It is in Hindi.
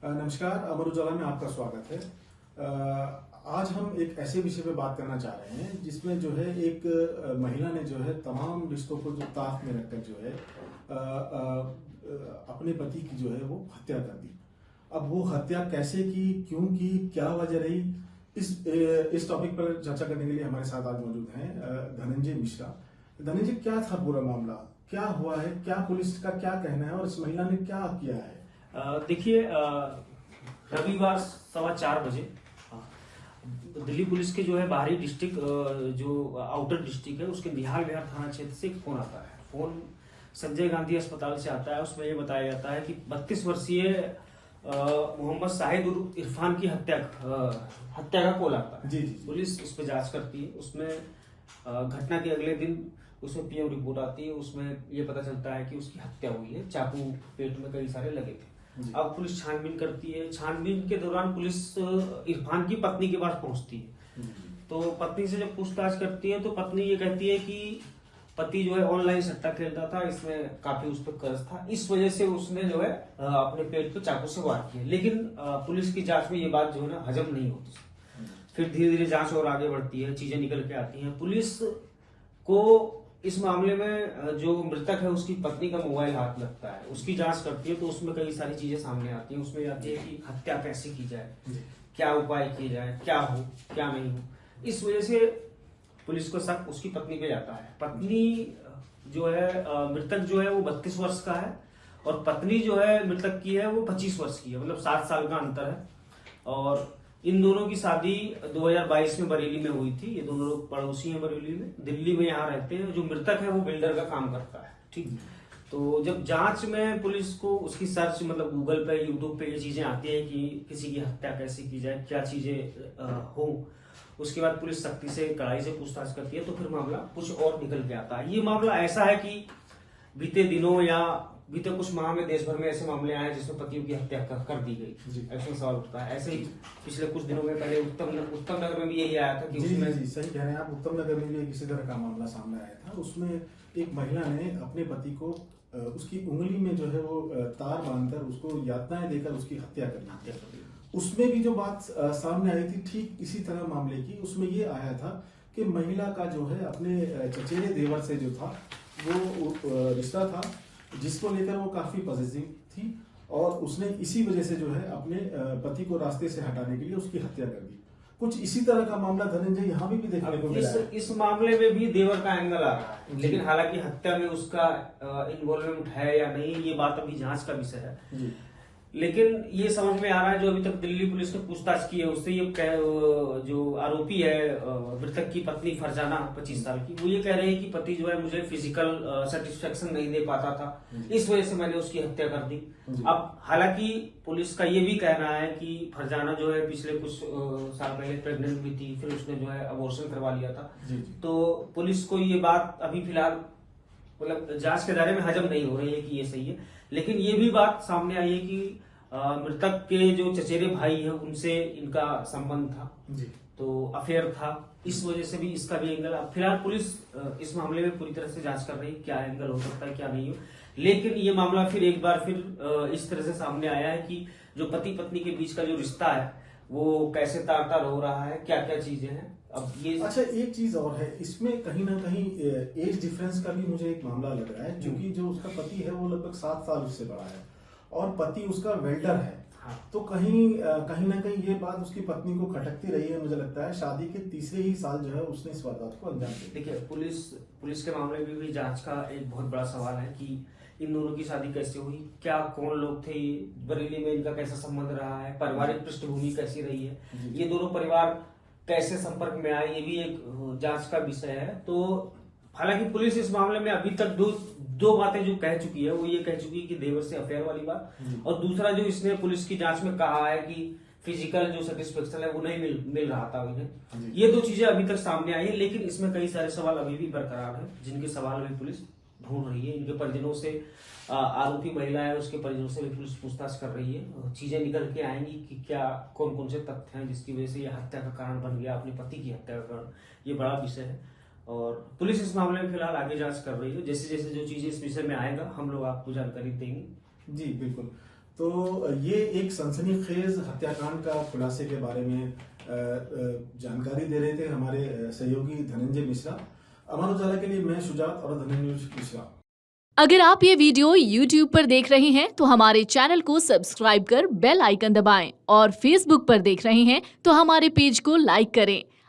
नमस्कार, अमर उजाला में आपका स्वागत है। आज हम एक ऐसे विषय पे बात करना चाह रहे हैं जिसमें जो है एक महिला ने जो है तमाम रिश्तों को जो ताक में रखकर जो है अपने पति की जो है वो हत्या कर दी। अब वो हत्या कैसे की, क्यों की, क्या वजह रही, इस टॉपिक पर चर्चा करने के लिए हमारे साथ आज मौजूद हैं धनंजय मिश्रा। धनंजय, क्या था पूरा मामला, क्या हुआ है, क्या पुलिस का क्या कहना है और इस महिला ने क्या किया है? देखिए, रविवार 4:15 बजे दिल्ली पुलिस के जो है बाहरी डिस्ट्रिक्ट, जो आउटर डिस्ट्रिक्ट है, उसके निहाल विहार थाना क्षेत्र से एक फोन आता है। फोन संजय गांधी अस्पताल से आता है। उसमें ये बताया जाता है कि 32 वर्षीय मोहम्मद शाहिद उर्फ इरफान की हत्या का कॉल आता है। जी। पुलिस उस पर जांच करती है। उसमें घटना के अगले दिन उसमें पीएम रिपोर्ट आती है। उसमें ये पता चलता है कि उसकी हत्या हुई है, चाकू पेट में कई सारे लगे थे। अब पुलिस छानबीन करती है। छानबीन के दौरान पुलिस इरफान की पत्नी के पास पहुंचती है। तो पत्नी से जब पूछताछ करती है तो पत्नी ये कहती है कि पति जो है ऑनलाइन सट्टा खेलता था, इसमें काफी उस पर कर्ज था, इस वजह से उसने जो है अपने पेट पे चाकू से वार किया। लेकिन पुलिस की जांच में ये बात जो है ना हजम नहीं होती। फिर धीरे धीरे जांच और आगे बढ़ती है, चीजें निकल के आती हैं। पुलिस को इस मामले में जो मृतक है उसकी पत्नी का मोबाइल हाथ लगता है, उसकी जांच करती है तो उसमें कई सारी चीजें सामने आती हैं। उसमें आती है कि हत्या कैसे की जाए, क्या उपाय किए जाए, क्या हो क्या नहीं हो। इस वजह से पुलिस को शक उसकी पत्नी पे जाता है। पत्नी जो है मृतक जो है वो 32 वर्ष का है और पत्नी जो है मृतक की है वो 25 वर्ष की है, मतलब 7 साल का अंतर है। और इन दोनों की शादी 2022 में बरेली में हुई थी। ये दोनों लोग पड़ोसी हैं बरेली में, दिल्ली में यहाँ रहते हैं। जो मृतक है वो बिल्डर का काम करता है। ठीक। तो जब जांच में पुलिस को उसकी सर्च, मतलब गूगल पे, यूट्यूब पे ये चीजें आती है कि किसी की हत्या कैसे की जाए, क्या चीजें हो, उसके बाद पुलिस सख्ती से कड़ाई से पूछताछ करती है तो फिर मामला कुछ और निकल के आता है। ये मामला ऐसा है कि बीते दिनों या बीते कुछ माह में देश भर में ऐसे मामले आए जिसमें पतियों की हत्या कर दी गई। ऐसा सवाल उठता है। ऐसे ही पिछले कुछ दिनों में पहले उत्तम नगर में भी यही आया था कि जी सही कह रहे हैं आप। उत्तम नगर में भी किसी तरह का मामला सामने आया था। उसमें एक महिला ने अपने पति को उसकी उंगली में जो है वो तार बांधकर उसको यातनाएं देकर उसकी हत्या कर दी। उसमें भी जो बात सामने आई थी ठीक इसी तरह मामले की, उसमें ये आया था कि महिला का जो है अपने चचेरे देवर से जो था वो रिश्ता था जिसको लेकर वो काफी पॉजिटिव थी और उसने इसी वजह से जो है अपने पति को रास्ते से हटाने के लिए उसकी हत्या कर दी। कुछ इसी तरह का मामला धनंजय यहाँ भी देखने को मिला है। इस मामले में भी देवर का एंगल आ रहा है, लेकिन हालांकि हत्या में उसका इन्वॉल्वमेंट है या नहीं ये बात अभी जांच का विषय है। लेकिन ये समझ में आ रहा है, जो अभी तक दिल्ली पुलिस ने पूछताछ की है उससे, ये जो आरोपी है मृतक की पत्नी फरजाना 25 साल की, वो ये कह रहे हैं कि पति जो है मुझे फिजिकल सेटिस्फेक्शन नहीं दे पाता था, इस वजह से मैंने उसकी हत्या कर दी। अब हालांकि पुलिस का ये भी कहना है कि फरजाना जो है पिछले कुछ साल पहले प्रेग्नेंट भी थी, फिर उसने जो है अबॉर्शन करवा लिया था। तो पुलिस को ये बात अभी फिलहाल मतलब जांच के दायरे में हजम नहीं हो रही है कि ये सही है। लेकिन ये भी बात सामने आई है कि मृतक के जो चचेरे भाई है उनसे इनका संबंध था, तो अफेयर था, इस वजह से भी इसका भी एंगल। अब फिलहाल पुलिस इस मामले में पूरी तरह से जांच कर रही है, क्या एंगल हो सकता है क्या नहीं हो। लेकिन ये मामला फिर एक बार फिर इस तरह से सामने आया है कि जो पति पत्नी के बीच का जो रिश्ता है वो कैसे तार तार हो रहा है, क्या क्या चीजें हैं। अब ये अच्छा, एक चीज और है इसमें, कहीं ना कहीं एज डिफरेंस का भी मुझे एक मामला लग रहा है, क्योंकि जो उसका पति है वो लगभग 7 साल उससे बड़ा है और पति उसका वेल्डर है। तो कहीं ना कहीं ये बात उसकी पत्नी को खटकती रही है। मुझे लगता है शादी के तीसरे ही साल जो है उसने इस वारदात को अंजाम दिया। देखिए, पुलिस के मामले में भी जांच का एक बहुत बड़ा सवाल है कि इन दोनों की शादी कैसे हुई, क्या कौन लोग थे, बरेली में इनका कैसा संबंध रहा है, पारिवारिक पृष्ठभूमि कैसी रही है, ये दोनों परिवार कैसे संपर्क में आए, ये भी एक जांच का विषय है। तो हालांकि पुलिस इस मामले में अभी तक दो बातें जो कह चुकी है, वो ये कह चुकी है कि देवर से अफेयर वाली बात, और दूसरा जो इसने पुलिस की जांच में कहा है कि फिजिकल जो सेटिस्फेक्शन है वो नहीं मिल रहा था उन्हें। ये 2 चीजें अभी तक सामने आई है, लेकिन इसमें कई सारे सवाल अभी भी बरकरार है जिनके सवाल अभी पुलिस ढूंढ रही है। इनके परिजनों से, आरोपी महिला है उसके परिजनों से भी पुलिस पूछताछ कर रही है। चीजें निकल के आएंगी कि क्या कौन कौन से तथ्य हैं जिसकी वजह से यह हत्या का कारण बन गया, अपने पति की हत्या का कारण। ये बड़ा विषय है और पुलिस इस मामले में फिलहाल आगे जांच कर रही है। जैसे जैसे जो चीजें इस विषय में आएगा हम लोग आपको जानकारी देंगे। जी बिल्कुल। तो ये एक सनसनीखेज हत्याकांड का खुलासे के बारे में जानकारी दे रहे थे हमारे सहयोगी धनंजय मिश्रा। अमर उजाला के लिए मैं शुजात और धनंजय मिश्रा। अगर आप ये वीडियो YouTube पर देख रहे हैं तो हमारे चैनल को सब्सक्राइब कर बेल आइकन दबाएं और Facebook पर देख रहे हैं तो हमारे पेज को लाइक करें।